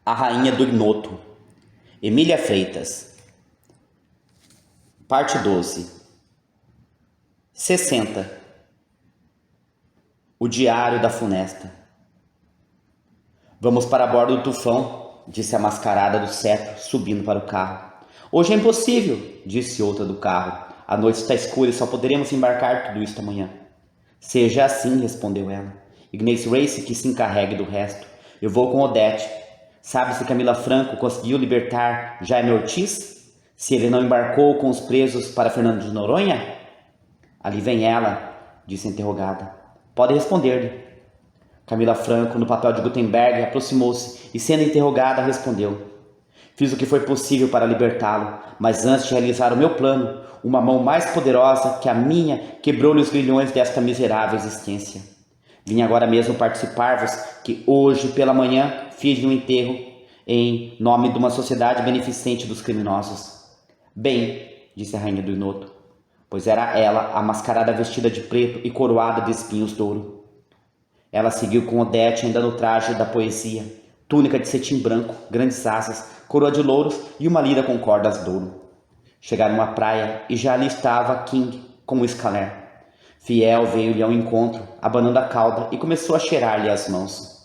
A Rainha do Ignoto, Emília Freitas. Parte 12. 60. O Diário da Funesta. Vamos para bordo do tufão, disse a mascarada do cetro, subindo para o carro. Hoje é impossível, disse outra do carro. A noite está escura e só poderemos embarcar tudo isto amanhã. Seja assim, respondeu ela. Ignace Race que se encarregue do resto. Eu vou com Odete. Sabe se Camila Franco conseguiu libertar Jaime Ortiz? Se ele não embarcou com os presos para Fernando de Noronha? Ali vem ela, disse a interrogada. Pode responder-lhe. Camila Franco, no papel de Gutenberg, aproximou-se e, sendo interrogada, respondeu. Fiz o que foi possível para libertá-lo, mas antes de realizar o meu plano, uma mão mais poderosa que a minha quebrou-lhe os grilhões desta miserável existência. Vim agora mesmo participar-vos que hoje pela manhã fiz um enterro em nome de uma sociedade beneficente dos criminosos. Bem, disse a Rainha do Ignoto, pois era ela a mascarada vestida de preto e coroada de espinhos de ouro. Ela seguiu com Odete ainda no traje da poesia, túnica de cetim branco, grandes asas, coroa de louros e uma lira com cordas de ouro. Chegaram à praia e já ali estava King com o Scaler. Fiel veio-lhe ao encontro, abanando a cauda e começou a cheirar-lhe as mãos.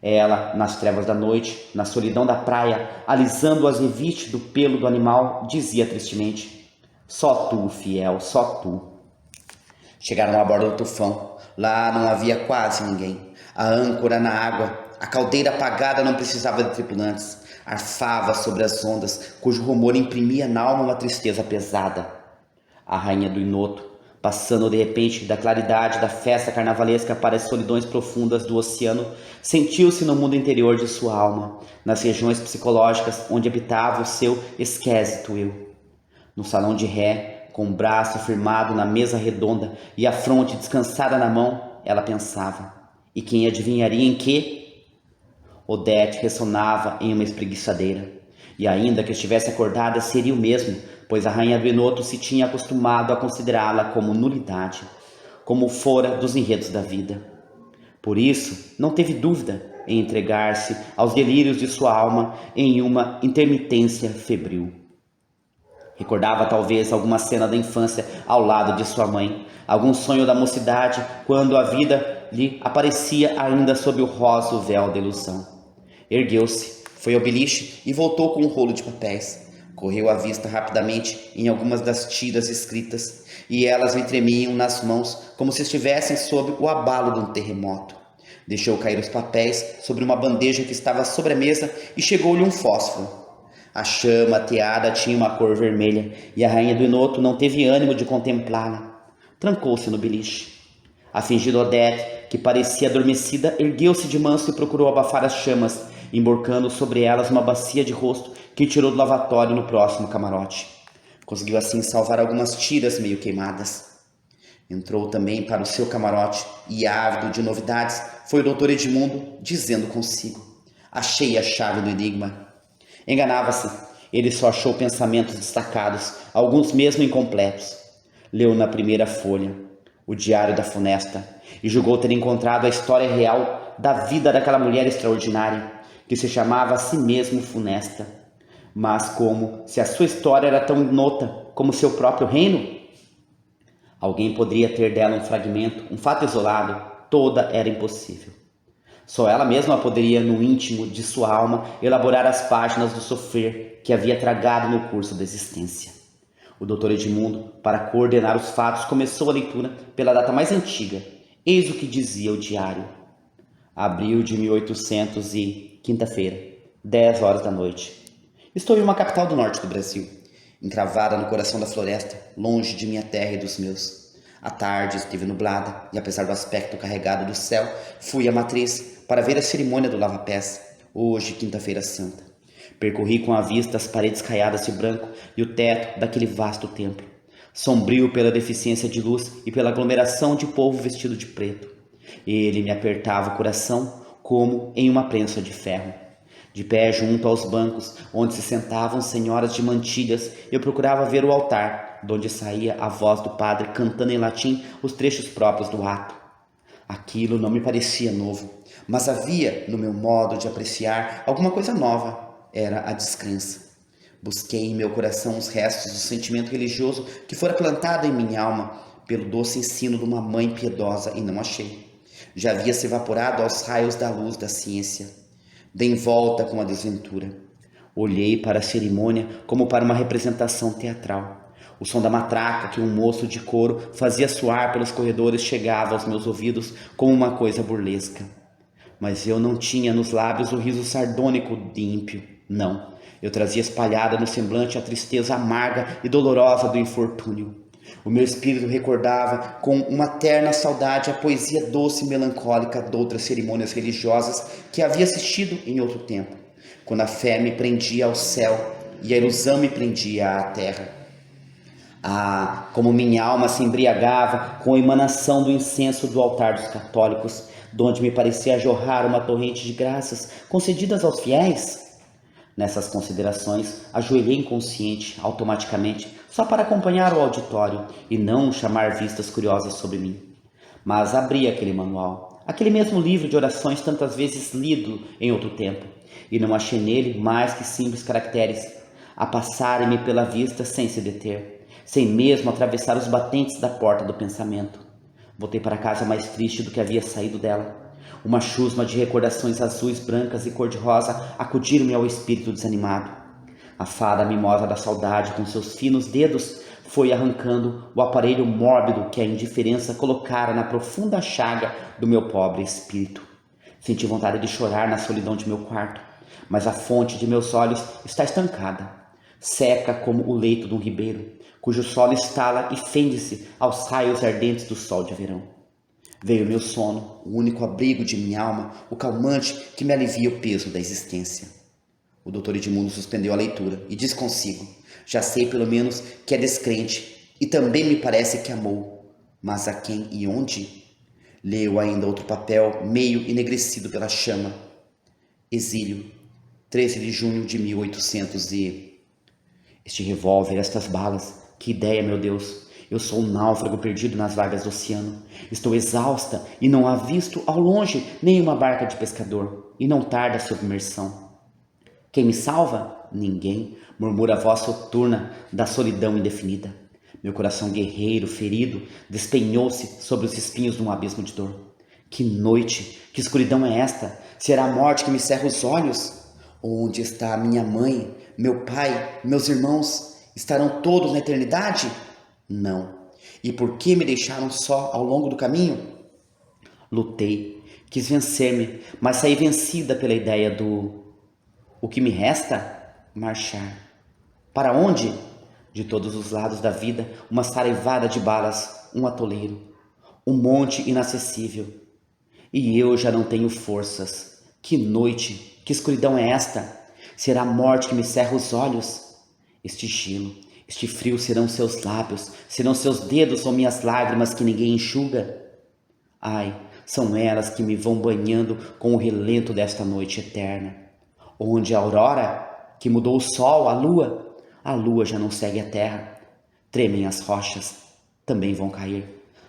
Ela, nas trevas da noite, na solidão da praia, alisando as revistes do pelo do animal, dizia tristemente: Só tu, Fiel, só tu. Chegaram a bordo do tufão. Lá não havia quase ninguém. A âncora na água, a caldeira apagada não precisava de tripulantes. Arfava sobre as ondas, cujo rumor imprimia na alma uma tristeza pesada. A Rainha do Ignoto, passando de repente da claridade da festa carnavalesca para as solidões profundas do oceano, sentiu-se no mundo interior de sua alma, nas regiões psicológicas onde habitava o seu esquésito eu. No salão de ré, com o braço firmado na mesa redonda e a fronte descansada na mão, ela pensava. E quem adivinharia em que? Odete ressonava em uma espreguiçadeira. E ainda que estivesse acordada, seria o mesmo, pois a Rainha do Ignoto se tinha acostumado a considerá-la como nulidade, como fora dos enredos da vida. Por isso, não teve dúvida em entregar-se aos delírios de sua alma em uma intermitência febril. Recordava talvez alguma cena da infância ao lado de sua mãe, algum sonho da mocidade, quando a vida lhe aparecia ainda sob o rosa véu da ilusão. Ergueu-se, foi ao beliche e voltou com um rolo de papéis. Correu a vista rapidamente em algumas das tiras escritas, e elas lhe tremiam nas mãos como se estivessem sob o abalo de um terremoto. Deixou cair os papéis sobre uma bandeja que estava sobre a mesa e chegou-lhe um fósforo. A chama ateada tinha uma cor vermelha, e a Rainha do Ignoto não teve ânimo de contemplá-la. Trancou-se no beliche. A fingida Odete, que parecia adormecida, ergueu-se de manso e procurou abafar as chamas, emborcando sobre elas uma bacia de rosto que tirou do lavatório no próximo camarote. Conseguiu assim salvar algumas tiras meio queimadas. Entrou também para o seu camarote e, ávido de novidades, foi o Dr. Edmundo, dizendo consigo: Achei a chave do enigma. Enganava-se. Ele só achou pensamentos destacados, alguns mesmo incompletos. Leu na primeira folha o Diário da Funesta e julgou ter encontrado a história real da vida daquela mulher extraordinária, que se chamava a si mesmo Funesta. Mas como se a sua história era tão ignota como seu próprio reino? Alguém poderia ter dela um fragmento, um fato isolado, toda era impossível. Só ela mesma poderia, no íntimo de sua alma, elaborar as páginas do sofrer que havia tragado no curso da existência. O Dr. Edmundo, para coordenar os fatos, começou a leitura pela data mais antiga. Eis o que dizia o diário. Abril de 1800 e quinta-feira, 10 horas da noite. Estou em uma capital do norte do Brasil, encravada no coração da floresta, longe de minha terra e dos meus. A tarde esteve nublada e, apesar do aspecto carregado do céu, fui à matriz para ver a cerimônia do lava-pés, hoje, quinta-feira santa. Percorri com a vista as paredes caiadas de branco e o teto daquele vasto templo, sombrio pela deficiência de luz e pela aglomeração de povo vestido de preto. Ele me apertava o coração como em uma prensa de ferro. De pé junto aos bancos onde se sentavam senhoras de mantilhas, eu procurava ver o altar, de onde saía a voz do padre cantando em latim os trechos próprios do ato. Aquilo não me parecia novo. Mas havia, no meu modo de apreciar, alguma coisa nova. Era a descrença. Busquei em meu coração os restos do sentimento religioso que fora plantado em minha alma pelo doce ensino de uma mãe piedosa e não achei. Já havia se evaporado aos raios da luz da ciência. Dei volta com a desventura. Olhei para a cerimônia como para uma representação teatral. O som da matraca que um moço de couro fazia soar pelos corredores chegava aos meus ouvidos como uma coisa burlesca. Mas eu não tinha nos lábios o riso sardônico de ímpio, não. Eu trazia espalhada no semblante a tristeza amarga e dolorosa do infortúnio. O meu espírito recordava com uma terna saudade a poesia doce e melancólica de outras cerimônias religiosas que havia assistido em outro tempo, quando a fé me prendia ao céu e a ilusão me prendia à terra. Ah, como minha alma se embriagava com a emanação do incenso do altar dos católicos, donde me parecia jorrar uma torrente de graças concedidas aos fiéis. Nessas considerações, ajoelhei inconsciente, automaticamente, só para acompanhar o auditório e não chamar vistas curiosas sobre mim. Mas abri aquele manual, aquele mesmo livro de orações tantas vezes lido em outro tempo, e não achei nele mais que simples caracteres, a passarem-me pela vista sem se deter, sem mesmo atravessar os batentes da porta do pensamento. Voltei para casa mais triste do que havia saído dela. Uma chusma de recordações azuis, brancas e cor-de-rosa acudiram-me ao espírito desanimado. A fada mimosa da saudade, com seus finos dedos, foi arrancando o aparelho mórbido que a indiferença colocara na profunda chaga do meu pobre espírito. Senti vontade de chorar na solidão de meu quarto, mas a fonte de meus olhos está estancada, seca como o leito de um ribeiro, cujo solo estala e fende-se aos raios ardentes do sol de verão. Veio meu sono, o único abrigo de minha alma, o calmante que me alivia o peso da existência. O doutor Edmundo suspendeu a leitura e disse consigo: já sei pelo menos que é descrente e também me parece que amou, mas a quem e onde? Leu ainda outro papel meio enegrecido pela chama. Exílio, 13 de junho de 1800 e... Este revólver, estas balas, que ideia, meu Deus! Eu sou um náufrago perdido nas vagas do oceano. Estou exausta e não avisto ao longe nenhuma barca de pescador, e não tarda a submersão. Quem me salva? Ninguém, murmura a voz soturna da solidão indefinida. Meu coração guerreiro, ferido, despenhou-se sobre os espinhos de um abismo de dor. Que noite, que escuridão é esta? Será a morte que me cerra os olhos? Onde está minha mãe, meu pai, meus irmãos? Estarão todos na eternidade? Não. E por que me deixaram só ao longo do caminho? Lutei, quis vencer-me, mas saí vencida pela ideia do... O que me resta? Marchar. Para onde? De todos os lados da vida, uma saraivada de balas, um atoleiro, um monte inacessível. E eu já não tenho forças. Que noite, que escuridão é esta? Será a morte que me cerra os olhos? Este gelo, este frio serão seus lábios, serão seus dedos ou minhas lágrimas que ninguém enxuga? Ai, são elas que me vão banhando com o relento desta noite eterna. Onde a aurora, que mudou o sol, a lua já não segue a terra. Tremem as rochas, também vão cair.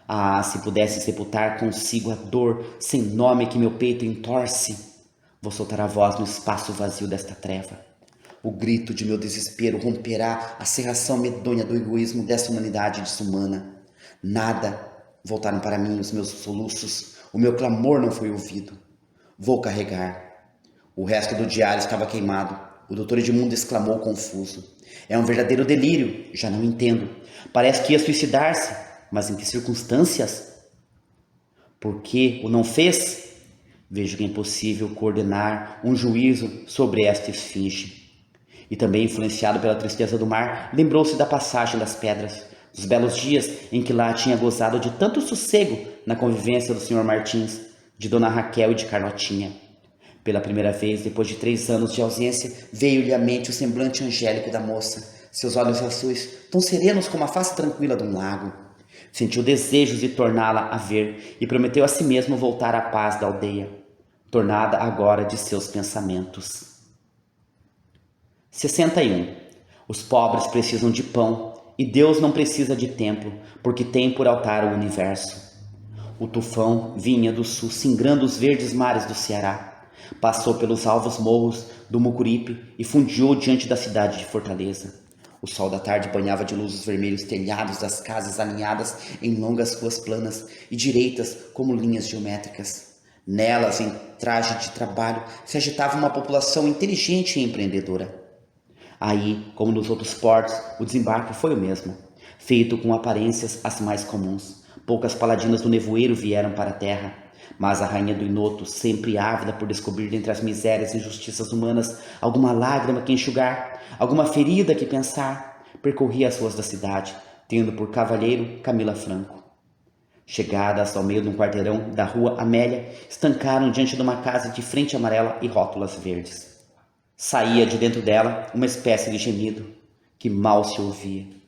Ah, se pudesse sepultar consigo a dor sem nome que meu peito entorce. Vou soltar a voz no espaço vazio desta treva. O grito de meu desespero romperá a cerração medonha do egoísmo dessa humanidade desumana. Nada. Voltaram para mim os meus soluços. O meu clamor não foi ouvido. Vou carregar. O resto do diário estava queimado. O doutor Edmundo exclamou confuso. É um verdadeiro delírio. Já não entendo. Parece que ia suicidar-se. Mas em que circunstâncias? Por que o não fez? Vejo que é impossível coordenar um juízo sobre esta esfinge. E também, influenciado pela tristeza do mar, lembrou-se da passagem das pedras, dos belos dias em que lá tinha gozado de tanto sossego na convivência do Sr. Martins, de Dona Raquel e de Carlotinha. Pela primeira vez, depois de 3 anos de ausência, veio-lhe à mente o semblante angélico da moça, seus olhos azuis, tão serenos como a face tranquila de um lago. Sentiu desejos de torná-la a ver e prometeu a si mesmo voltar à paz da aldeia, tornada agora de seus pensamentos. 61. Os pobres precisam de pão e Deus não precisa de templo, porque tem por altar o universo. O tufão vinha do sul, singrando os verdes mares do Ceará. Passou pelos alvos morros do Mucuripe e fundiu diante da cidade de Fortaleza. O sol da tarde banhava de luz os vermelhos telhados das casas alinhadas em longas ruas planas e direitas como linhas geométricas. Nelas, em traje de trabalho, se agitava uma população inteligente e empreendedora. Aí, como nos outros portos, o desembarque foi o mesmo, feito com aparências as mais comuns. Poucas paladinas do nevoeiro vieram para a terra, mas a rainha do Inoto, sempre ávida por descobrir dentre as misérias e injustiças humanas alguma lágrima que enxugar, alguma ferida que pensar, percorria as ruas da cidade, tendo por cavalheiro Camila Franco. Chegadas ao meio de um quarteirão da rua Amélia, estancaram diante de uma casa de frente amarela e rótulas verdes. Saía de dentro dela uma espécie de gemido, que mal se ouvia.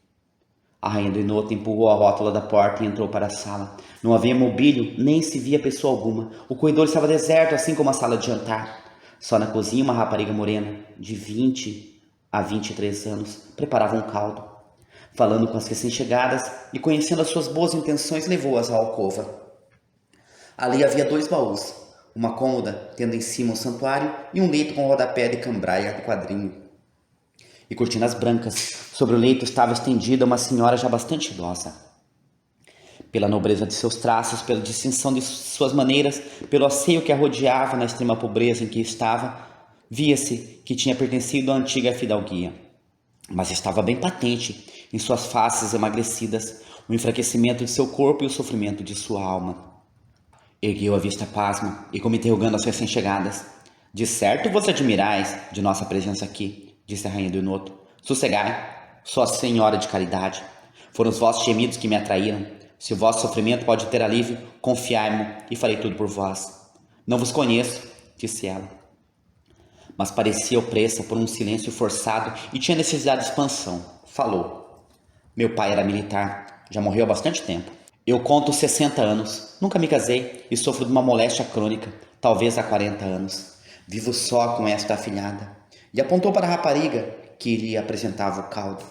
A rainha do Inoto empurrou a rótula da porta e entrou para a sala. Não havia mobílio, nem se via pessoa alguma. O corredor estava deserto, assim como a sala de jantar. Só na cozinha uma rapariga morena, de 20 a 23 anos, preparava um caldo. Falando com as recém-chegadas e conhecendo as suas boas intenções, levou-as à alcova. Ali havia 2 baús, uma cômoda, tendo em cima um santuário, e um leito com rodapé de cambraia de quadrinho. E cortinas brancas. Sobre o leito estava estendida uma senhora já bastante idosa. Pela nobreza de seus traços, pela distinção de suas maneiras, pelo asseio que a rodeava na extrema pobreza em que estava, via-se que tinha pertencido à antiga fidalguia. Mas estava bem patente, em suas faces emagrecidas, o enfraquecimento de seu corpo e o sofrimento de sua alma. Ergueu a vista pasma e, como interrogando as recém-chegadas: "De certo vos admirais de nossa presença aqui", disse a rainha do Inoto. "Sossegai, só senhora de caridade. Foram os vossos gemidos que me atraíram. Se o vosso sofrimento pode ter alívio, confiai-me e farei tudo por vós." "Não vos conheço", disse ela. Mas parecia opressa por um silêncio forçado e tinha necessidade de expansão. Falou: "Meu pai era militar, já morreu há bastante tempo. Eu conto 60 anos, nunca me casei e sofro de uma moléstia crônica, talvez há 40 anos. Vivo só com esta afilhada." E apontou para a rapariga que lhe apresentava o caldo.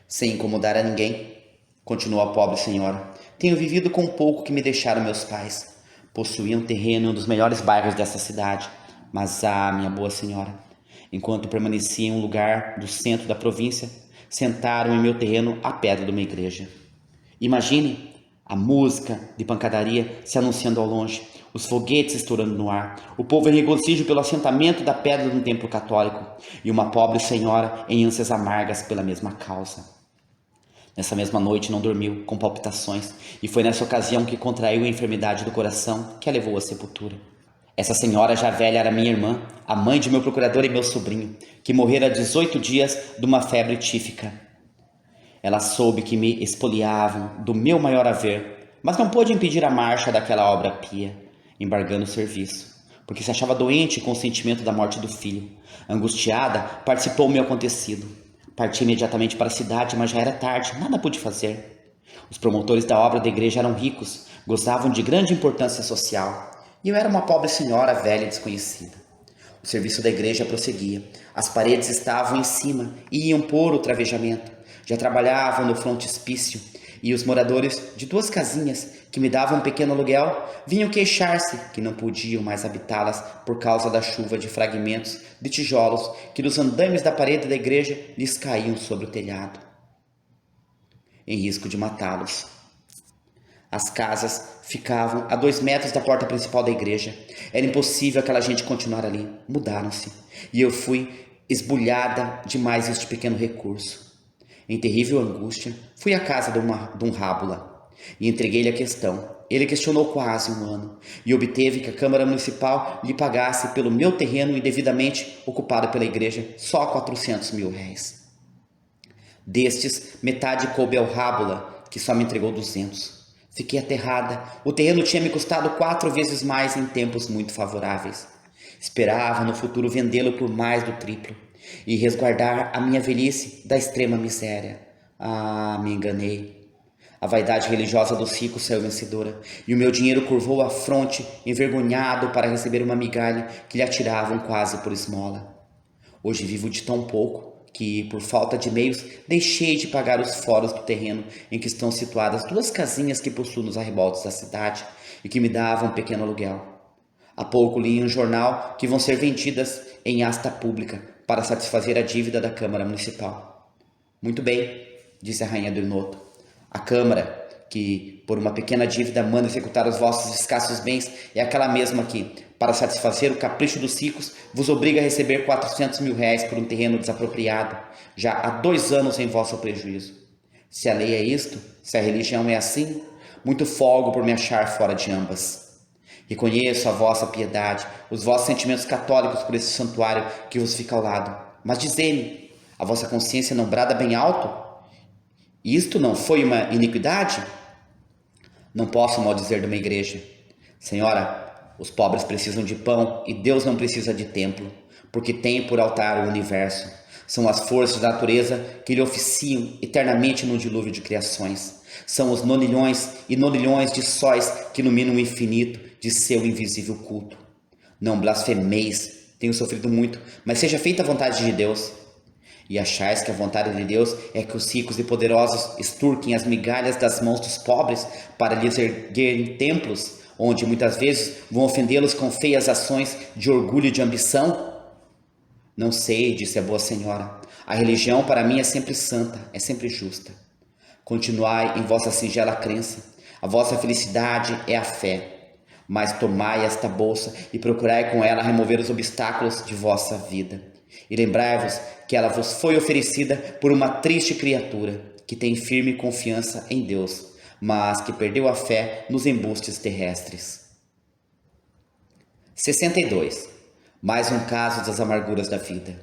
"Sem incomodar a ninguém", continuou a pobre senhora, "tenho vivido com o pouco que me deixaram meus pais. Possuía um terreno em um dos melhores bairros dessa cidade, mas minha boa senhora, enquanto permanecia em um lugar do centro da província, sentaram em meu terreno a pedra de uma igreja. Imagine a música de pancadaria se anunciando ao longe, os foguetes estourando no ar, o povo em regozijo pelo assentamento da pedra de um templo católico, e uma pobre senhora em ânsias amargas pela mesma causa. Nessa mesma noite não dormiu, com palpitações, e foi nessa ocasião que contraiu a enfermidade do coração que a levou à sepultura. Essa senhora já velha era minha irmã, a mãe de meu procurador e meu sobrinho, que morrera há 18 dias de uma febre tífica. Ela soube que me expoliavam do meu maior haver, mas não pôde impedir a marcha daquela obra pia, embargando o serviço, porque se achava doente com o sentimento da morte do filho. Angustiada, participou o meu acontecido. Parti imediatamente para a cidade, mas já era tarde, nada pude fazer. Os promotores da obra da igreja eram ricos, gozavam de grande importância social, e eu era uma pobre senhora velha e desconhecida. O serviço da igreja prosseguia, as paredes estavam em cima e iam pôr o travejamento. Já trabalhavam no frontispício, e os moradores de 2 casinhas, que me davam um pequeno aluguel, vinham queixar-se que não podiam mais habitá-las por causa da chuva de fragmentos de tijolos que dos andames da parede da igreja lhes caíam sobre o telhado, em risco de matá-los. As casas ficavam a 2 metros da porta principal da igreja. Era impossível aquela gente continuar ali. Mudaram-se, e eu fui esbulhada demais este pequeno recurso. Em terrível angústia, fui à casa de um rábula e entreguei-lhe a questão. Ele questionou quase 1 ano e obteve que a Câmara Municipal lhe pagasse pelo meu terreno indevidamente ocupado pela igreja só 400 mil réis. Destes, metade coube ao rábula, que só me entregou 200. Fiquei aterrada. O terreno tinha me custado 4 vezes mais em tempos muito favoráveis. Esperava no futuro vendê-lo por mais do triplo e resguardar a minha velhice da extrema miséria. Me enganei. A vaidade religiosa dos ricos saiu vencedora, e o meu dinheiro curvou a fronte, envergonhado para receber uma migalha que lhe atiravam quase por esmola. Hoje vivo de tão pouco que, por falta de meios, deixei de pagar os foros do terreno em que estão situadas 2 casinhas que possuo nos arreboltos da cidade e que me davam um pequeno aluguel. Há pouco li em um jornal que vão ser vendidas em asta pública para satisfazer a dívida da Câmara Municipal. Muito bem, disse a rainha do Inoto. A Câmara, que por uma pequena dívida manda executar os vossos escassos bens, é aquela mesma que, para satisfazer o capricho dos ricos, vos obriga a receber 400 mil réis por um terreno desapropriado, já há 2 anos em vosso prejuízo. Se a lei é isto, se a religião é assim, muito folgo por me achar fora de ambas. Reconheço a vossa piedade, os vossos sentimentos católicos por esse santuário que vos fica ao lado. Mas dizei-me, a vossa consciência não brada bem alto? Isto não foi uma iniquidade? Não posso maldizer de uma igreja. Senhora, os pobres precisam de pão e Deus não precisa de templo, porque tem por altar o universo. São as forças da natureza que lhe oficiam eternamente no dilúvio de criações. São os nonilhões e nonilhões de sóis que iluminam o infinito de seu invisível culto. Não blasfemeis, tenho sofrido muito, mas seja feita a vontade de Deus. E achais que a vontade de Deus é que os ricos e poderosos exturquem as migalhas das mãos dos pobres para lhes erguerem templos, onde muitas vezes vão ofendê-los com feias ações de orgulho e de ambição? Não sei, disse a boa senhora. A religião para mim é sempre santa, é sempre justa. Continuai em vossa singela crença. A vossa felicidade é a fé. Mas tomai esta bolsa e procurai com ela remover os obstáculos de vossa vida. E lembrai-vos que ela vos foi oferecida por uma triste criatura que tem firme confiança em Deus, mas que perdeu a fé nos embustes terrestres. 62. Mais um caso das amarguras da vida.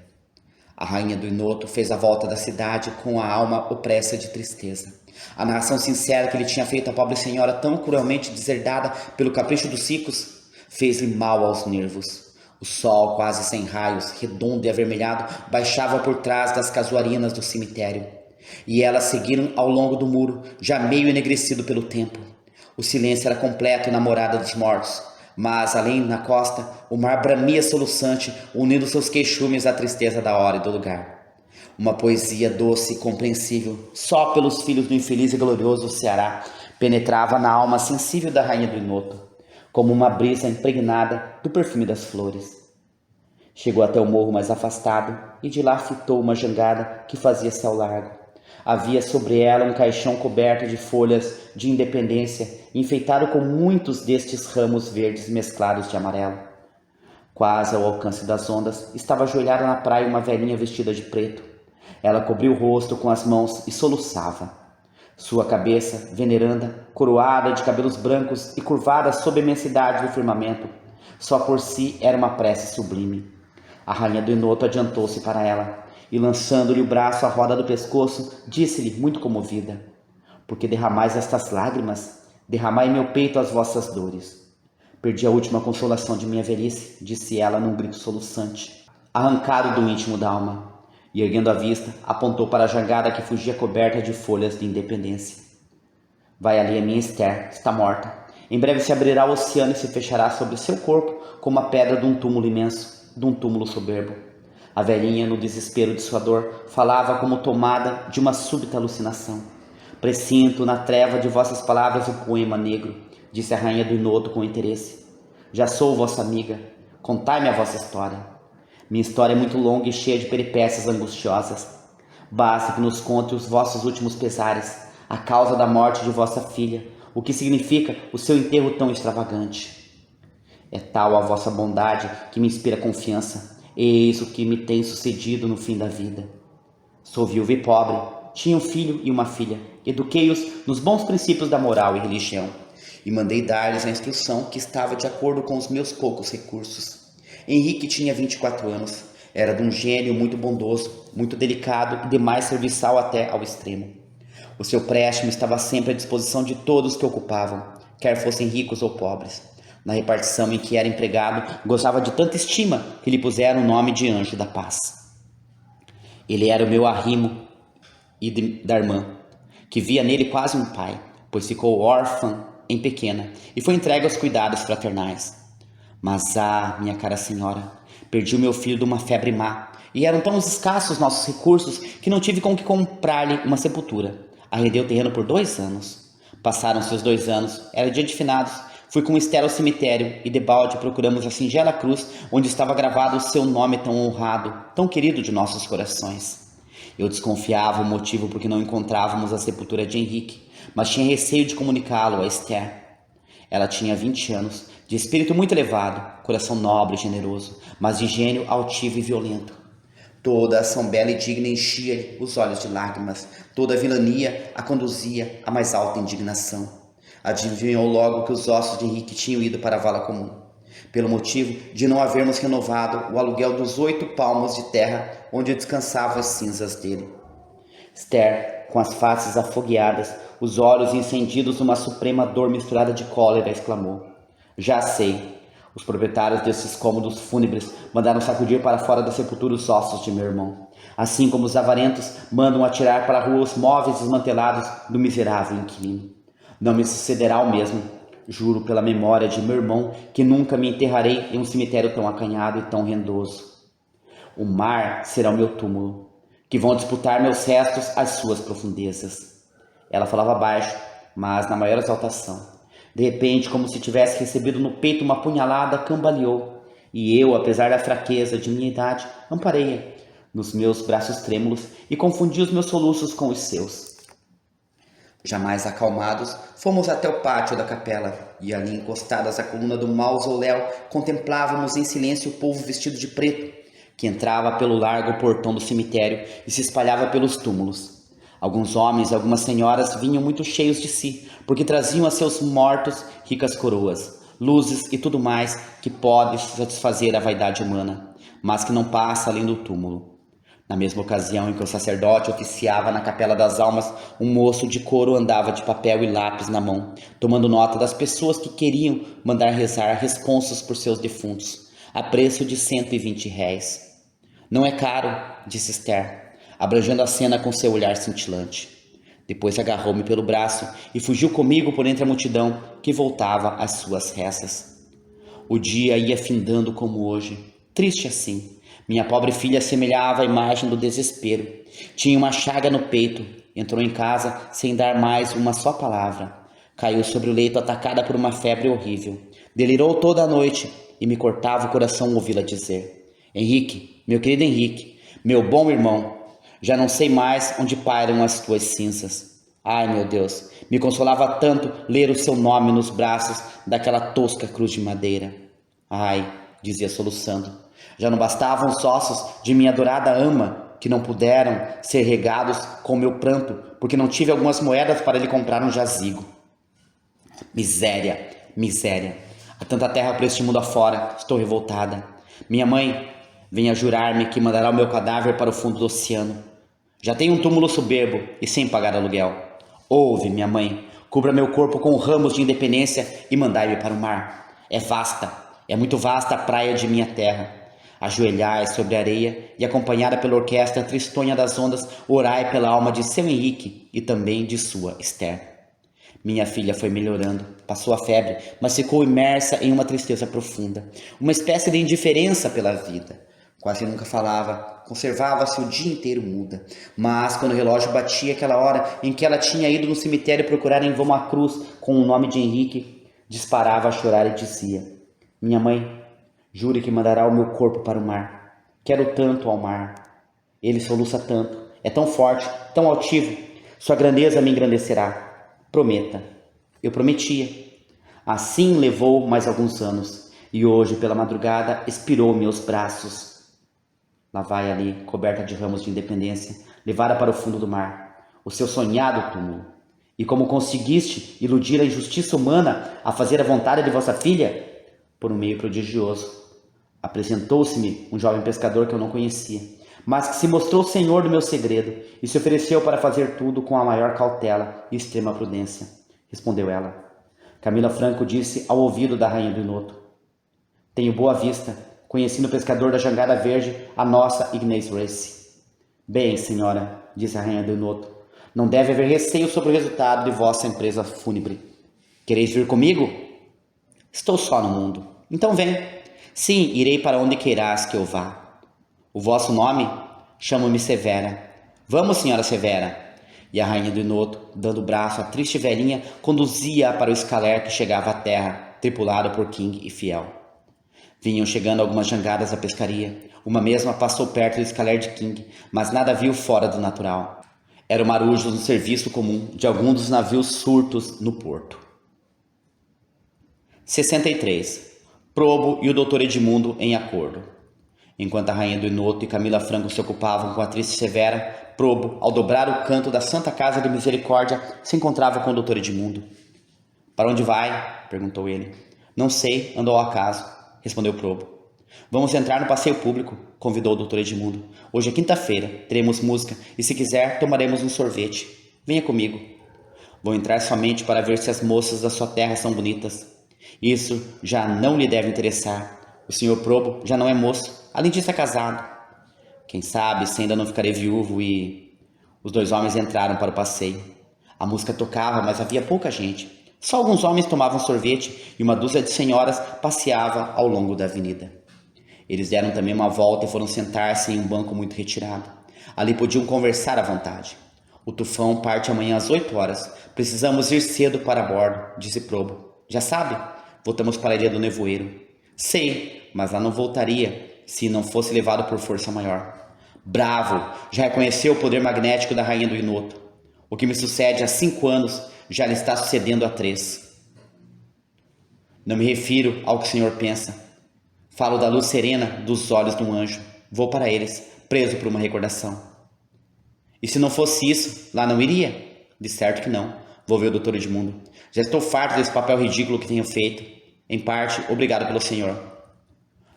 A rainha do Inoto fez a volta da cidade com a alma opressa de tristeza. A narração sincera que lhe tinha feito a pobre senhora, tão cruelmente deserdada pelo capricho dos ricos, fez-lhe mal aos nervos. O sol, quase sem raios, redondo e avermelhado, baixava por trás das casuarinas do cemitério. E elas seguiram ao longo do muro, já meio enegrecido pelo tempo. O silêncio era completo na morada dos mortos, mas além na costa, o mar bramia soluçante, unindo seus queixumes à tristeza da hora e do lugar. Uma poesia doce e compreensível, só pelos filhos do infeliz e glorioso Ceará, penetrava na alma sensível da rainha do Inoto, como uma brisa impregnada do perfume das flores. Chegou até o morro mais afastado e de lá fitou uma jangada que fazia-se ao largo. Havia sobre ela um caixão coberto de folhas de independência, enfeitado com muitos destes ramos verdes mesclados de amarelo. Quase ao alcance das ondas, estava ajoelhada na praia uma velhinha vestida de preto. Ela cobriu o rosto com as mãos e soluçava. Sua cabeça, veneranda, coroada de cabelos brancos e curvada sob a imensidade do firmamento, só por si era uma prece sublime. A rainha do Inoto adiantou-se para ela e, lançando-lhe o braço à roda do pescoço, disse-lhe, muito comovida: por que derramais estas lágrimas? Derramai em meu peito as vossas dores. Perdi a última consolação de minha velhice, disse ela num grito soluçante, arrancado do íntimo da alma. E, erguendo a vista, apontou para a jangada que fugia coberta de folhas de independência. Vai ali a minha Esther, está morta. Em breve se abrirá o oceano e se fechará sobre seu corpo como a pedra de um túmulo imenso, de um túmulo soberbo. A velhinha, no desespero de sua dor, falava como tomada de uma súbita alucinação. Presinto na treva de vossas palavras o poema negro, disse a rainha do Inoto com interesse. Já sou vossa amiga, contai-me a vossa história. Minha história é muito longa e cheia de peripécias angustiosas. Basta que nos conte os vossos últimos pesares, a causa da morte de vossa filha, o que significa o seu enterro tão extravagante. É tal a vossa bondade que me inspira confiança, eis o que me tem sucedido no fim da vida. Sou viúva e pobre, tinha um filho e uma filha, eduquei-os nos bons princípios da moral e religião, e mandei dar-lhes a instrução que estava de acordo com os meus poucos recursos. Henrique tinha 24 anos, era de um gênio muito bondoso, muito delicado e demais serviçal até ao extremo. O seu préstimo estava sempre à disposição de todos que ocupavam, quer fossem ricos ou pobres. Na repartição em que era empregado, gozava de tanta estima que lhe puseram o nome de Anjo da Paz. Ele era o meu arrimo e da irmã, que via nele quase um pai, pois ficou órfã em pequena e foi entregue aos cuidados fraternais. Mas, minha cara senhora, Perdi o meu filho de uma febre má, e eram tão escassos nossos recursos que não tive com que comprar-lhe uma sepultura. Arrendei o terreno por 2 anos. Passaram-se os 2 anos, era dia de finados. Fui com Esther ao cemitério e debalde procuramos a singela cruz onde estava gravado o seu nome tão honrado, tão querido de nossos corações. Eu desconfiava o motivo por que não encontrávamos a sepultura de Henrique, mas tinha receio de comunicá-lo a Esther. Ela tinha 20 anos, de espírito muito elevado, coração nobre e generoso, mas de gênio altivo e violento. Toda a ação bela e digna enchia-lhe os olhos de lágrimas, toda a vilania a conduzia à mais alta indignação. Adivinhou logo que os ossos de Henrique tinham ido para a vala comum, pelo motivo de não havermos renovado o aluguel dos 8 palmos de terra onde descansavam as cinzas dele. Esther, com as faces afogueadas, os olhos encendidos numa suprema dor misturada de cólera, exclamou: Já sei, os proprietários desses cômodos fúnebres mandaram sacudir para fora da sepultura os ossos de meu irmão, assim como os avarentos mandam atirar para a rua os móveis desmantelados do miserável inquilino. Não me sucederá o mesmo. Juro pela memória de meu irmão que nunca me enterrarei em um cemitério tão acanhado e tão rendoso. O mar será o meu túmulo, que vão disputar meus restos às suas profundezas. Ela falava baixo, mas na maior exaltação. De repente, como se tivesse recebido no peito uma punhalada, cambaleou, e eu, apesar da fraqueza de minha idade, amparei-a nos meus braços trêmulos e confundi os meus soluços com os seus. Jamais acalmados, fomos até o pátio da capela, e ali, encostadas à coluna do mausoléu, contemplávamos em silêncio o povo vestido de preto, que entrava pelo largo portão do cemitério e se espalhava pelos túmulos. Alguns homens e algumas senhoras vinham muito cheios de si, porque traziam a seus mortos ricas coroas, luzes e tudo mais que pode satisfazer a vaidade humana, mas que não passa além do túmulo. Na mesma ocasião em que o sacerdote oficiava na Capela das Almas, um moço de couro andava de papel e lápis na mão, tomando nota das pessoas que queriam mandar rezar responsos por seus defuntos, a preço de 120 réis. Não é caro, disse Esther, abrangendo a cena com seu olhar cintilante. Depois agarrou-me pelo braço e fugiu comigo por entre a multidão que voltava às suas rezas. O dia ia findando como hoje, triste assim. Minha pobre filha assemelhava a imagem do desespero. Tinha uma chaga no peito. Entrou em casa sem dar mais uma só palavra. Caiu sobre o leito atacada por uma febre horrível. Delirou toda a noite e me cortava o coração ouvi-la dizer: Henrique, meu querido Henrique, meu bom irmão, já não sei mais onde pairam as tuas cinzas. Ai, meu Deus, me consolava tanto ler o seu nome nos braços daquela tosca cruz de madeira. Ai, dizia soluçando, já não bastavam os ossos de minha adorada ama, que não puderam ser regados com meu pranto, porque não tive algumas moedas para lhe comprar um jazigo. Miséria, miséria. Há tanta terra por este mundo afora, estou revoltada. Minha mãe venha jurar-me que mandará o meu cadáver para o fundo do oceano. Já tenho um túmulo soberbo e sem pagar aluguel. Ouve, minha mãe, cubra meu corpo com ramos de independência e mandai-me para o mar. É muito vasta a praia de minha terra. Ajoelhai sobre a areia e, acompanhada pela orquestra tristonha das ondas, orai pela alma de seu Henrique e também de sua Esther. Minha filha foi melhorando, passou a febre, mas ficou imersa em uma tristeza profunda, uma espécie de indiferença pela vida. Quase nunca falava, conservava-se o dia inteiro muda. Mas quando o relógio batia aquela hora em que ela tinha ido no cemitério procurar em vão uma cruz com o nome de Henrique, disparava a chorar e dizia: Minha mãe, jure que mandará o meu corpo para o mar. Quero tanto ao mar. Ele soluça tanto, é tão forte, tão altivo. Sua grandeza me engrandecerá. Prometa. Eu prometia. Assim levou mais alguns anos, e hoje, pela madrugada, expirou meus braços. Lá vai ali, coberta de ramos de independência, levada para o fundo do mar, o seu sonhado túmulo. E como conseguiste iludir a injustiça humana a fazer a vontade de vossa filha? Por um meio prodigioso. Apresentou-se-me um jovem pescador que eu não conhecia, mas que se mostrou senhor do meu segredo e se ofereceu para fazer tudo com a maior cautela e extrema prudência. Respondeu ela. Camila Franco disse ao ouvido da rainha do Inoto: Tenho boa vista, conheci no pescador da jangada verde a nossa Ignace Race. Bem, senhora, disse a rainha do Inoto, não deve haver receio sobre o resultado de vossa empresa fúnebre. Quereis vir comigo? Estou só no mundo. Então vem. Sim, irei para onde queirás que eu vá. O vosso nome? Chamo-me Severa. Vamos, senhora Severa. E a rainha do Inoto, dando o braço à triste velhinha, conduzia-a para o escaler que chegava à terra, tripulado por King e Fiel. Vinham chegando algumas jangadas da pescaria. Uma mesma passou perto do escaler de King, mas nada viu fora do natural. Era o marujo no serviço comum de algum dos navios surtos no porto. 63. Probo e o Dr. Edmundo em acordo. Enquanto a rainha do Inoto e Camila Franco se ocupavam com a triste Severa, Probo, ao dobrar o canto da Santa Casa de Misericórdia, se encontrava com o Dr. Edmundo. Para onde vai? Perguntou ele. Não sei, andou ao acaso, respondeu Probo. Vamos entrar no passeio público, convidou o Dr. Edmundo. Hoje é quinta-feira, teremos música e, se quiser, tomaremos um sorvete. Venha comigo. Vou entrar somente para ver se as moças da sua terra são bonitas. Isso já não lhe deve interessar. O senhor Probo já não é moço, além disso é casado. Quem sabe se ainda não ficarei viúvo e... Os dois homens entraram para o passeio. A música tocava, mas havia pouca gente. Só alguns homens tomavam sorvete e uma dúzia de senhoras passeava ao longo da avenida. Eles deram também uma volta e foram sentar-se em um banco muito retirado. Ali podiam conversar à vontade. O tufão parte amanhã às 8 horas. Precisamos ir cedo para bordo, disse Probo. Já sabe? Voltamos para a Ilha do Nevoeiro. Sei, mas lá não voltaria se não fosse levado por força maior. Bravo! Já reconheceu o poder magnético da rainha do Inoto. O que me sucede há 5 anos já lhe está sucedendo há 3. Não me refiro ao que o senhor pensa. Falo da luz serena dos olhos de um anjo. Vou para eles, preso por uma recordação. E se não fosse isso, lá não iria? De certo que não. Vou ver o Dr. Edmundo. Já estou farto desse papel ridículo que tenho feito. Em parte, obrigado pelo senhor.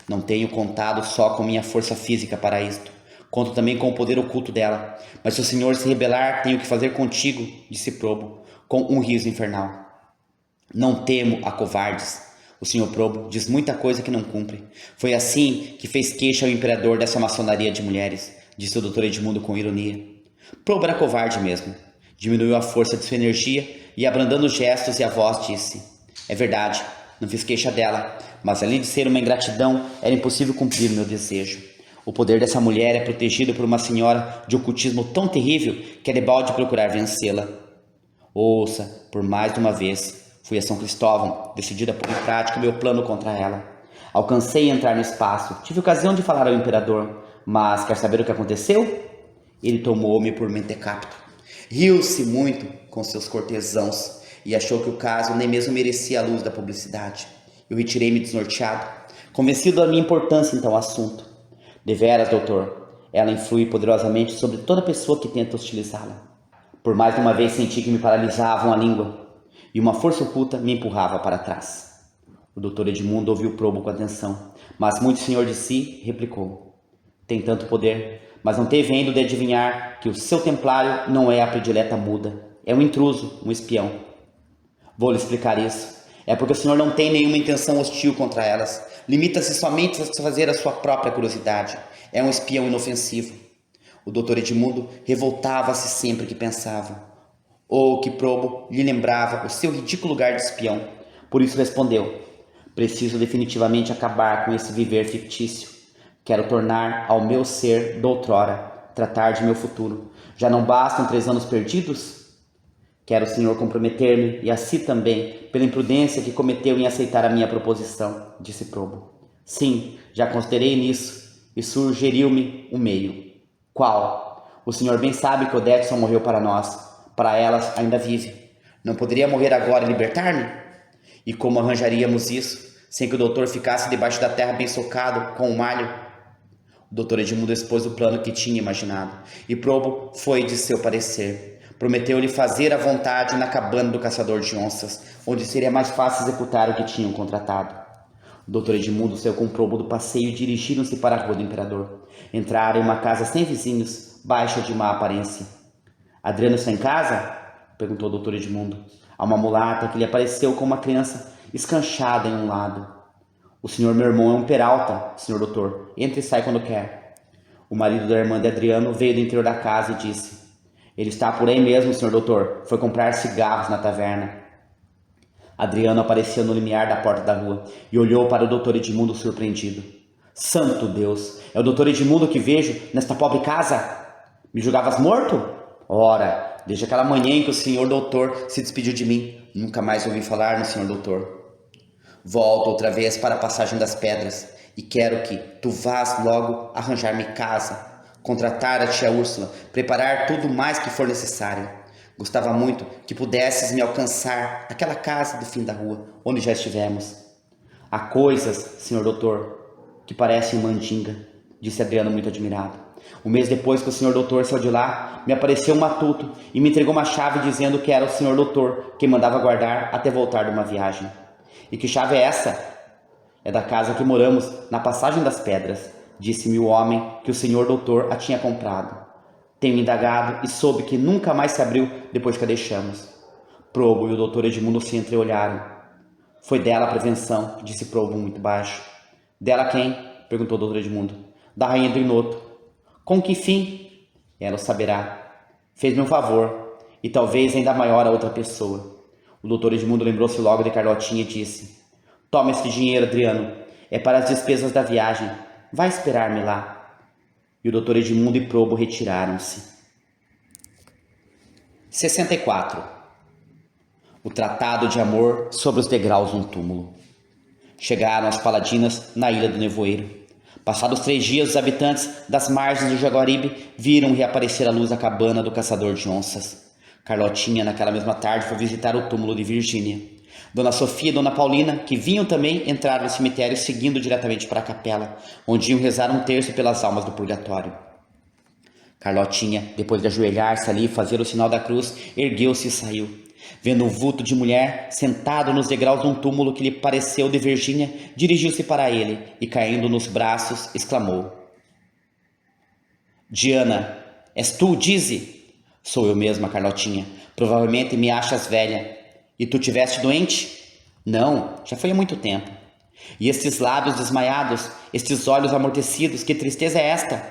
Não tenho contado só com minha força física para isto. Conto também com o poder oculto dela. Mas se o senhor se rebelar, tenho que fazer contigo, disse Probo, com um riso infernal. Não temo a covardes. O senhor Probo diz muita coisa que não cumpre. Foi assim que fez queixa ao imperador dessa maçonaria de mulheres, disse o Dr. Edmundo com ironia. Probo era covarde mesmo. Diminuiu a força de sua energia e, abrandando os gestos e a voz, disse: É verdade, não fiz queixa dela, mas além de ser uma ingratidão, era impossível cumprir o meu desejo. O poder dessa mulher é protegido por uma senhora de ocultismo tão terrível que é debalde procurar vencê-la. Ouça, por mais de uma vez, fui a São Cristóvão, decidida a pôr em prática o meu plano contra ela. Alcancei a entrar no espaço, tive ocasião de falar ao imperador, mas quer saber o que aconteceu? Ele tomou-me por mentecapto. Riu-se muito com seus cortesãos e achou que o caso nem mesmo merecia a luz da publicidade. Eu retirei-me desnorteado, convencido da minha importância em tal assunto. Deveras, doutor, ela influi poderosamente sobre toda pessoa que tenta hostilizá-la. Por mais de uma vez senti que me paralisavam a língua e uma força oculta me empurrava para trás. O Dr. Edmundo ouviu Probo com atenção, mas muito senhor de si replicou. Tem tanto poder, mas não teve ainda de adivinhar que o seu templário não é a predileta muda. É um intruso, um espião. Vou lhe explicar isso. É porque o senhor não tem nenhuma intenção hostil contra elas. Limita-se somente a satisfazer a sua própria curiosidade. É um espião inofensivo. O Dr. Edmundo revoltava-se sempre que pensava. Ou que Probo lhe lembrava o seu ridículo lugar de espião. Por isso respondeu: preciso definitivamente acabar com esse viver fictício. Quero tornar ao meu ser doutrora, tratar de meu futuro. Já não bastam 3 anos perdidos? Quero o senhor comprometer-me, e a si também, pela imprudência que cometeu em aceitar a minha proposição, disse Probo. Sim, já considerei nisso, e sugeriu-me um meio. Qual? O senhor bem sabe que Odete morreu para nós. Para elas ainda vive. Não poderia morrer agora e libertar-me? E como arranjaríamos isso, sem que o doutor ficasse debaixo da terra bem socado, com um malho? O Dr. Edmundo expôs o plano que tinha imaginado, e Probo foi de seu parecer. Prometeu-lhe fazer a vontade na cabana do caçador de onças, onde seria mais fácil executar o que tinham contratado. O Dr. Edmundo saiu com Probo do passeio e dirigiram-se para a rua do imperador. Entraram em uma casa sem vizinhos, baixa de má aparência. Adriano está em casa? Perguntou o Dr. Edmundo. Há uma mulata que lhe apareceu com uma criança escanchada em um lado. O senhor meu irmão é um Peralta, senhor doutor. Entra e sai quando quer. O marido da irmã de Adriano veio do interior da casa e disse: Ele está por aí mesmo, senhor doutor. Foi comprar cigarros na taverna. Adriano apareceu no limiar da porta da rua e olhou para o doutor Edmundo surpreendido. Santo Deus, é o doutor Edmundo que vejo nesta pobre casa? Me julgavas morto? Ora, desde aquela manhã em que o senhor doutor se despediu de mim, nunca mais ouvi falar no senhor doutor. Volto outra vez para a passagem das pedras e quero que tu vás logo arranjar-me casa, contratar a tia Úrsula, preparar tudo mais que for necessário. Gostava muito que pudesses me alcançar aquela casa do fim da rua, onde já estivemos. Há coisas, senhor doutor, que parecem mandinga, disse Adriano muito admirado. Um mês depois que o senhor doutor saiu de lá, me apareceu um matuto e me entregou uma chave dizendo que era o senhor doutor quem mandava guardar até voltar de uma viagem. E que chave é essa? É da casa que moramos na passagem das pedras, disse-me o homem que o senhor doutor a tinha comprado. Tenho indagado e soube que nunca mais se abriu depois que a deixamos. Probo e o doutor Edmundo se entreolharam. Foi dela a prevenção, disse Probo muito baixo. Dela quem? Perguntou o doutor Edmundo. Da rainha do Inoto. Com que fim? Ela o saberá. Fez-me um favor, e talvez ainda maior a outra pessoa. O doutor Edmundo lembrou-se logo de Carlotinha e disse: Toma esse dinheiro, Adriano. É para as despesas da viagem. Vai esperar-me lá. E o doutor Edmundo e Probo retiraram-se. 64. O tratado de amor sobre os degraus de um túmulo. Chegaram as paladinas na ilha do Nevoeiro. Passados 3 dias, os habitantes das margens do Jaguaribe viram reaparecer a luz da cabana do caçador de onças. Carlotinha, naquela mesma tarde, foi visitar o túmulo de Virgínia. Dona Sofia e Dona Paulina, que vinham também, entraram no cemitério seguindo diretamente para a capela, onde iam rezar um terço pelas almas do purgatório. Carlotinha, depois de ajoelhar-se ali e fazer o sinal da cruz, ergueu-se e saiu. Vendo um vulto de mulher sentado nos degraus de um túmulo que lhe pareceu de Virgínia, dirigiu-se para ele e, caindo nos braços, exclamou: Diana, és tu, dize? Sou eu mesma, Carlotinha. Provavelmente me achas velha. E tu tiveste doente? Não, já foi há muito tempo. E estes lábios desmaiados, estes olhos amortecidos, que tristeza é esta?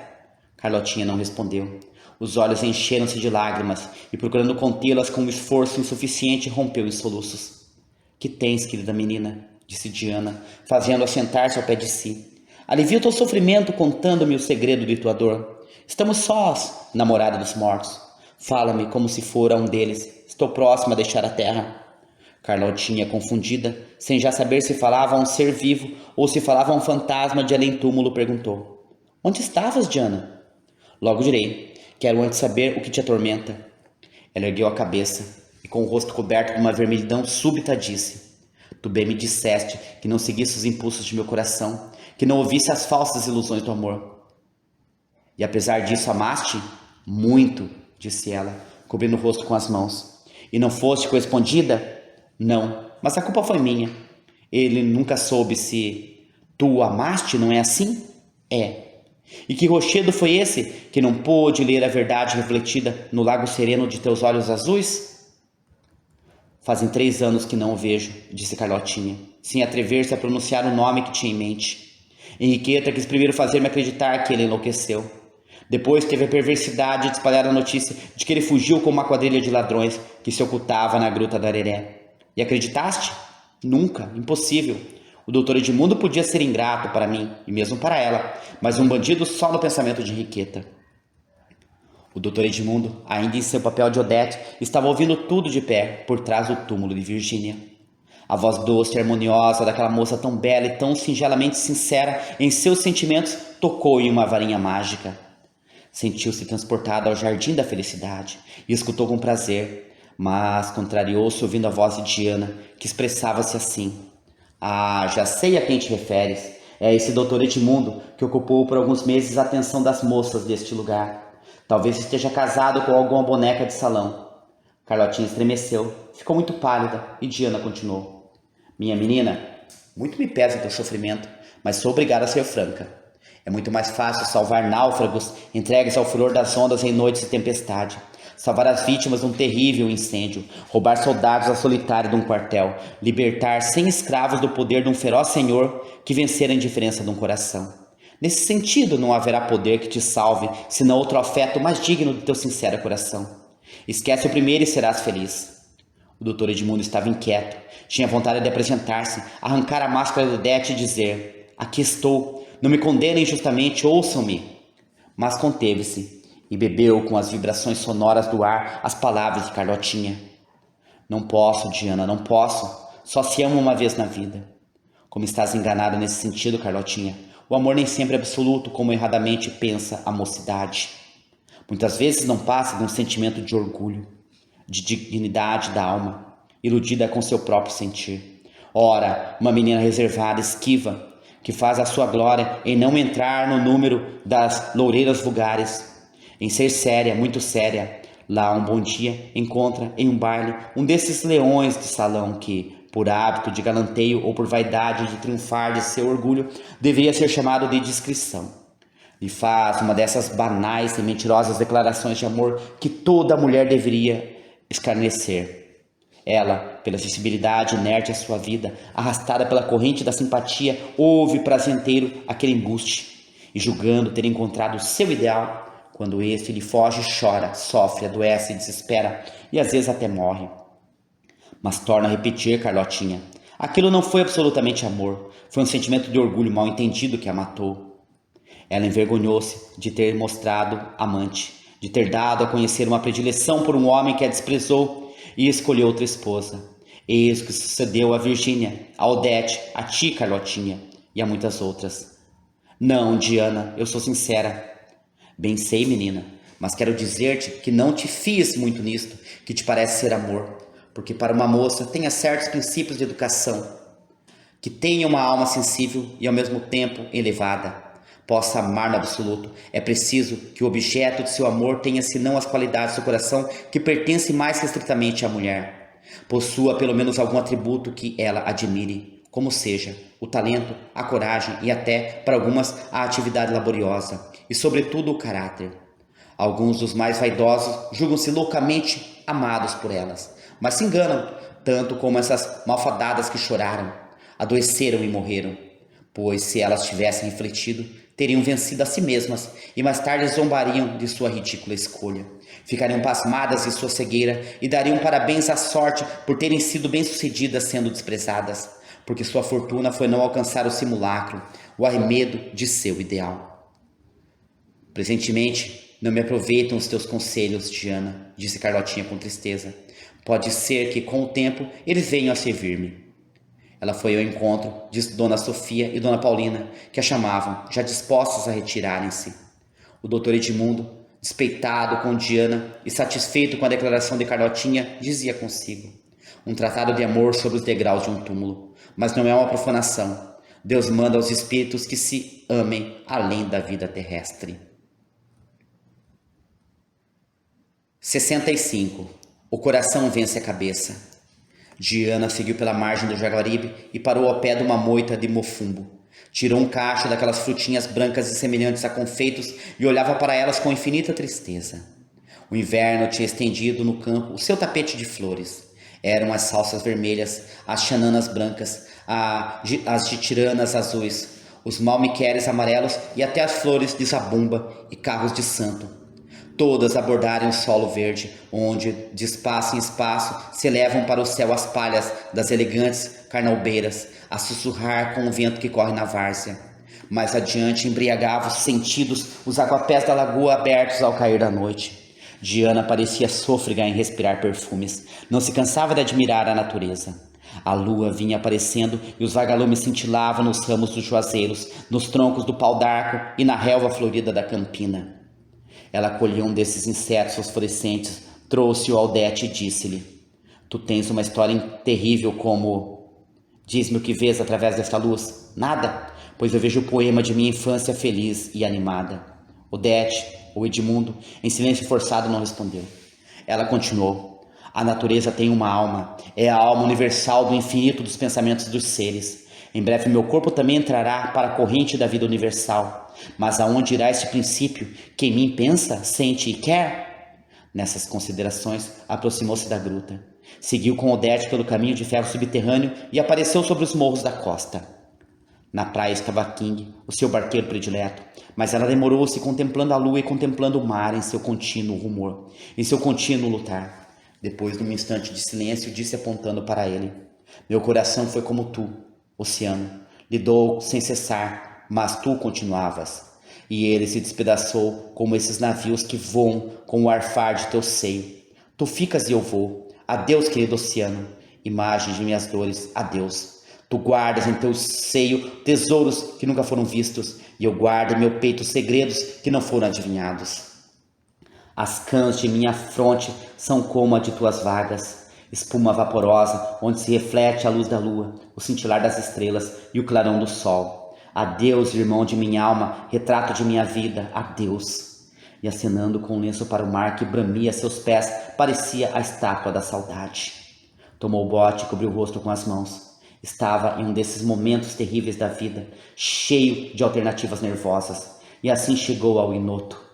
Carlotinha não respondeu. Os olhos encheram-se de lágrimas e, procurando contê-las com um esforço insuficiente, rompeu em soluços. Que tens, querida menina? Disse Diana, fazendo-a sentar-se ao pé de si. Alivia o teu sofrimento contando-me o segredo de tua dor. Estamos sós, namorada dos mortos. Fala-me como se fora um deles. Estou próxima a deixar a terra. Carlotinha, confundida, sem já saber se falava a um ser vivo ou se falava a um fantasma de além-túmulo, perguntou: Onde estavas, Diana? Logo direi. Quero antes saber o que te atormenta. Ela ergueu a cabeça e, com o rosto coberto de uma vermelhidão súbita, disse: Tu bem me disseste que não seguisse os impulsos de meu coração, que não ouvisse as falsas ilusões do amor. E apesar disso amaste? Muito, disse ela, cobrindo o rosto com as mãos. E não foste correspondida? Não, mas a culpa foi minha. Ele nunca soube se tu o amaste, não é assim? É. E que rochedo foi esse que não pôde ler a verdade refletida no lago sereno de teus olhos azuis? Fazem 3 anos que não o vejo, disse Carlotinha, sem atrever-se a pronunciar o nome que tinha em mente. Henriqueta quis primeiro fazer-me acreditar que ele enlouqueceu. Depois teve a perversidade de espalhar a notícia de que ele fugiu com uma quadrilha de ladrões que se ocultava na gruta da Areré. E acreditaste? Nunca, impossível. O doutor Edmundo podia ser ingrato para mim, e mesmo para ela, mas um bandido só no pensamento de Henriqueta. O doutor Edmundo, ainda em seu papel de Odete, estava ouvindo tudo de pé, por trás do túmulo de Virgínia. A voz doce e harmoniosa daquela moça tão bela e tão singelamente sincera em seus sentimentos tocou em uma varinha mágica. Sentiu-se transportado ao jardim da felicidade e escutou com prazer, mas contrariou-se ouvindo a voz de Diana, que expressava-se assim: Ah, já sei a quem te referes. É esse doutor Edmundo que ocupou por alguns meses a atenção das moças deste lugar. Talvez esteja casado com alguma boneca de salão. Carlotinha estremeceu, ficou muito pálida e Diana continuou: Minha menina, muito me pesa o teu sofrimento, mas sou obrigada a ser franca. É muito mais fácil salvar náufragos entregues ao furor das ondas em noites de tempestade, salvar as vítimas de um terrível incêndio, roubar soldados à solitária de um quartel, libertar 100 escravos do poder de um feroz senhor que vencera a indiferença de um coração. Nesse sentido, não haverá poder que te salve, senão outro afeto mais digno do teu sincero coração. Esquece o primeiro e serás feliz. O doutor Edmundo estava inquieto. Tinha vontade de apresentar-se, arrancar a máscara de Odete e dizer: aqui estou, não me condenem injustamente, ouçam-me. Mas conteve-se e bebeu com as vibrações sonoras do ar as palavras de Carlotinha. Não posso, Diana, não posso. Só se ama uma vez na vida. Como estás enganada nesse sentido, Carlotinha. O amor nem sempre é absoluto, como erradamente pensa a mocidade. Muitas vezes não passa de um sentimento de orgulho, de dignidade da alma, iludida com seu próprio sentir. Ora, uma menina reservada, esquiva, que faz a sua glória em não entrar no número das loureiras vulgares, em ser séria, muito séria. Lá, um bom dia, encontra em um baile um desses leões de salão que, por hábito de galanteio ou por vaidade de triunfar de seu orgulho, deveria ser chamado de discrição. E faz uma dessas banais e mentirosas declarações de amor que toda mulher deveria escarnecer. Ela, pela sensibilidade inerte à sua vida, arrastada pela corrente da simpatia, ouve prazenteiro aquele embuste, e julgando ter encontrado o seu ideal, quando este lhe foge, chora, sofre, adoece, desespera e às vezes até morre. Mas torna a repetir, Carlotinha, aquilo não foi absolutamente amor, foi um sentimento de orgulho mal entendido que a matou. Ela envergonhou-se de ter mostrado amante, de ter dado a conhecer uma predileção por um homem que a desprezou e escolheu outra esposa. Eis o que sucedeu a Virgínia, a Odete, a ti, Carlotinha, e a muitas outras. Não, Diana, eu sou sincera. Bem sei, menina, mas quero dizer-te que não te fies muito nisto, que te parece ser amor, porque para uma moça tenha certos princípios de educação, que tenha uma alma sensível e ao mesmo tempo elevada, possa amar no absoluto, é preciso que o objeto de seu amor tenha senão as qualidades do coração que pertencem mais restritamente à mulher. Possua pelo menos algum atributo que ela admire, como seja o talento, a coragem e até, para algumas, a atividade laboriosa e, sobretudo, o caráter. Alguns dos mais vaidosos julgam-se loucamente amados por elas, mas se enganam, tanto como essas malfadadas que choraram, adoeceram e morreram, pois se elas tivessem refletido, teriam vencido a si mesmas e mais tarde zombariam de sua ridícula escolha. Ficariam pasmadas de sua cegueira e dariam parabéns à sorte por terem sido bem-sucedidas sendo desprezadas, porque sua fortuna foi não alcançar o simulacro, o arremedo de seu ideal. Presentemente, não me aproveitam os teus conselhos, Diana, disse Carlotinha com tristeza. Pode ser que, com o tempo, eles venham a servir-me. Ela foi ao encontro de Dona Sofia e Dona Paulina, que a chamavam, já dispostas a retirarem-se. O doutor Edmundo, despeitado com Diana e satisfeito com a declaração de Carlotinha, dizia consigo: um tratado de amor sobre os degraus de um túmulo, mas não é uma profanação. Deus manda aos espíritos que se amem além da vida terrestre. 65. O coração vence a cabeça. Diana seguiu pela margem do Jaguaribe e parou ao pé de uma moita de mofumbo. Tirou um cacho daquelas frutinhas brancas e semelhantes a confeitos e olhava para elas com infinita tristeza. O inverno tinha estendido no campo o seu tapete de flores. Eram as salsas vermelhas, as xananas brancas, as ditiranas azuis, os malmiqueres amarelos e até as flores de zabumba e carros de santo. Todas abordarem o solo verde, onde, de espaço em espaço, se elevam para o céu as palhas das elegantes carnaubeiras, a sussurrar com o vento que corre na várzea. Mais adiante embriagava os sentidos os aguapés da lagoa abertos ao cair da noite. Diana parecia sôfrega em respirar perfumes, não se cansava de admirar a natureza. A lua vinha aparecendo e os vagalumes cintilavam nos ramos dos juazeiros, nos troncos do pau-d'arco e na relva florida da campina. Ela colheu um desses insetos fosforescentes, trouxe-o ao Odete e disse-lhe: tu tens uma história terrível como... Diz-me o que vês através desta luz. Nada, pois eu vejo o poema de minha infância feliz e animada. Odete, ou Edmundo, em silêncio forçado não respondeu. Ela continuou: a natureza tem uma alma, é a alma universal do infinito dos pensamentos dos seres. Em breve meu corpo também entrará para a corrente da vida universal. Mas aonde irá esse princípio que em mim pensa, sente e quer? Nessas considerações, aproximou-se da gruta. Seguiu com Odete pelo caminho de ferro subterrâneo e apareceu sobre os morros da costa. Na praia estava King, o seu barqueiro predileto, mas ela demorou-se contemplando a lua e contemplando o mar em seu contínuo rumor, em seu contínuo lutar. Depois de um instante de silêncio, disse apontando para ele: meu coração foi como tu, oceano, lidou sem cessar, mas tu continuavas. E ele se despedaçou como esses navios que voam com o arfar de teu seio. Tu ficas e eu vou. Adeus, querido oceano, imagem de minhas dores, adeus. Tu guardas em teu seio tesouros que nunca foram vistos, e eu guardo em meu peito segredos que não foram adivinhados. As cãs de minha fronte são como a de tuas vagas, espuma vaporosa onde se reflete a luz da lua, o cintilar das estrelas e o clarão do sol. Adeus, irmão de minha alma, retrato de minha vida, adeus. E acenando com um lenço para o mar que bramia seus pés, parecia a estátua da saudade. Tomou o bote e cobriu o rosto com as mãos. Estava em um desses momentos terríveis da vida, cheio de alternativas nervosas, e assim chegou ao Inoto.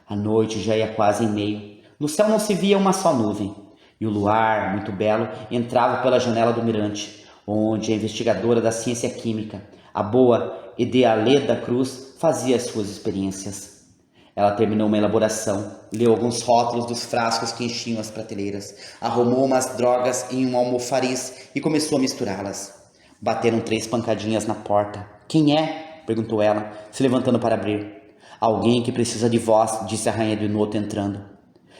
A noite já ia quase em meio. No céu não se via uma só nuvem, e o luar, muito belo, entrava pela janela do mirante, onde a investigadora da ciência química, a boa Edealeda Cruz, fazia as suas experiências. Ela terminou uma elaboração, leu alguns rótulos dos frascos que enchiam as prateleiras, arrumou umas drogas em um almofariz e começou a misturá-las. Bateram 3 pancadinhas na porta. Quem é? Perguntou ela, se levantando para abrir. Alguém que precisa de vós, disse a rainha do Inoto entrando.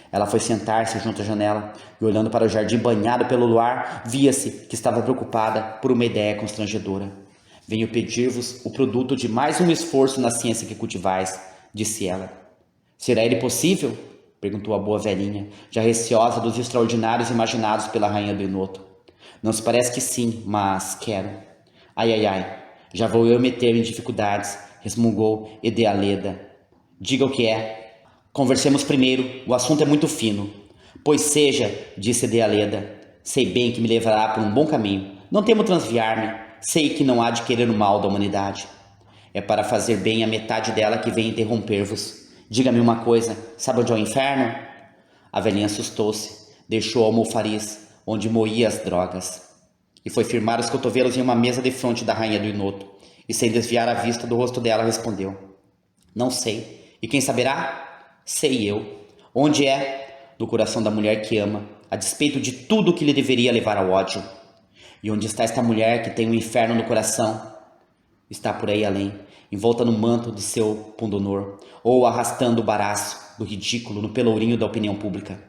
Ela foi sentar-se junto à janela e, olhando para o jardim banhado pelo luar, via-se que estava preocupada por uma ideia constrangedora. Venho pedir-vos o produto de mais um esforço na ciência que cultivais, disse ela. Será ele possível? Perguntou a boa velhinha, já receosa dos extraordinários imaginados pela rainha do Inoto. Não se parece que sim, mas quero. Ai, ai, ai, já vou eu meter em dificuldades, resmungou Edealeda. Diga o que é. Conversemos primeiro, o assunto é muito fino. Pois seja, disse Edealeda. Sei bem que me levará por um bom caminho. Não temo transviar-me. Sei que não há de querer o mal da humanidade. É para fazer bem a metade dela que vem interromper-vos. Diga-me uma coisa, sabe onde é o inferno? A velhinha assustou-se, deixou o almofariz, onde moía as drogas, e foi firmar os cotovelos em uma mesa defronte da rainha do Inoto, e sem desviar a vista do rosto dela respondeu: não sei. E quem saberá? Sei eu. Onde é? No coração da mulher que ama, a despeito de tudo que lhe deveria levar ao ódio. E onde está esta mulher que tem um inferno no coração? Está por aí além, envolta no manto de seu pundonor, ou arrastando o baraço do ridículo no pelourinho da opinião pública.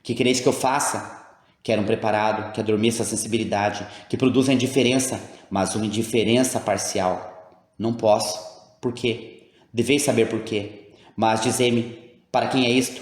Que quereis que eu faça? Quero um preparado que adormeça a sensibilidade, que produza indiferença, mas uma indiferença parcial. Não posso. Por quê? Deveis saber por quê. Mas dizei-me, para quem é isto?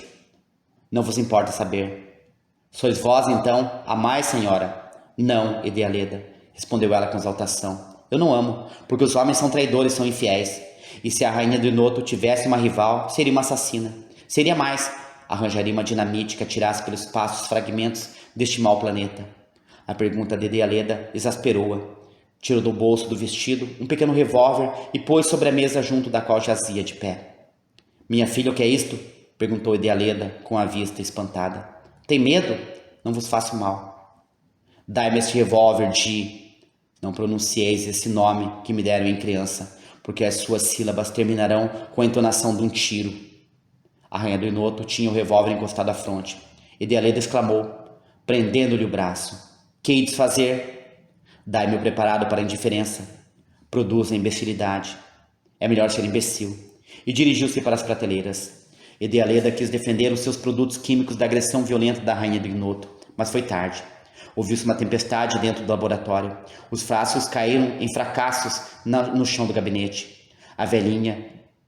Não vos importa saber. Sois vós, então, a mais, senhora? Não, Edealeda, respondeu ela com exaltação. Eu não amo, porque os homens são traidores, são infiéis. E se a rainha do Inoto tivesse uma rival, seria uma assassina. Seria mais, arranjaria uma dinamite que atirasse pelo espaço os fragmentos deste mau planeta. A pergunta de Edealeda exasperou-a. Tirou do bolso do vestido um pequeno revólver e pôs sobre a mesa junto da qual jazia de pé. Minha filha, o que é isto? Perguntou Edealeda com a vista espantada. Tem medo? Não vos faço mal. Dai-me este revólver de... Não pronuncieis esse nome que me deram em criança, porque as suas sílabas terminarão com a entonação de um tiro. A rainha do Inoto tinha o revólver encostado à fronte. Edealeda exclamou, prendendo-lhe o braço. Que ides fazer? Dai-me o preparado para a indiferença. Produz a imbecilidade. É melhor ser imbecil. E dirigiu-se para as prateleiras. Edealeda quis defender os seus produtos químicos da agressão violenta da rainha do Inoto, mas foi tarde. Ouviu-se uma tempestade dentro do laboratório. Os frascos caíram em fracassos no chão do gabinete. A velhinha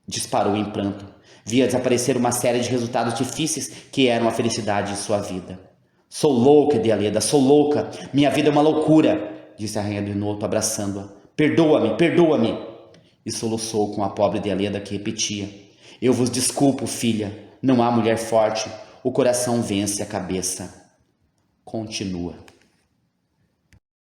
disparou em pranto. Via desaparecer uma série de resultados difíceis que eram a felicidade de sua vida. Sou louca, Edealeda, sou louca. Minha vida é uma loucura, disse a rainha do Inoto, abraçando-a. Perdoa-me, perdoa-me. E soluçou com a pobre Edealeda que repetia. Eu vos desculpo, filha. Não há mulher forte. O coração vence a cabeça. Continua.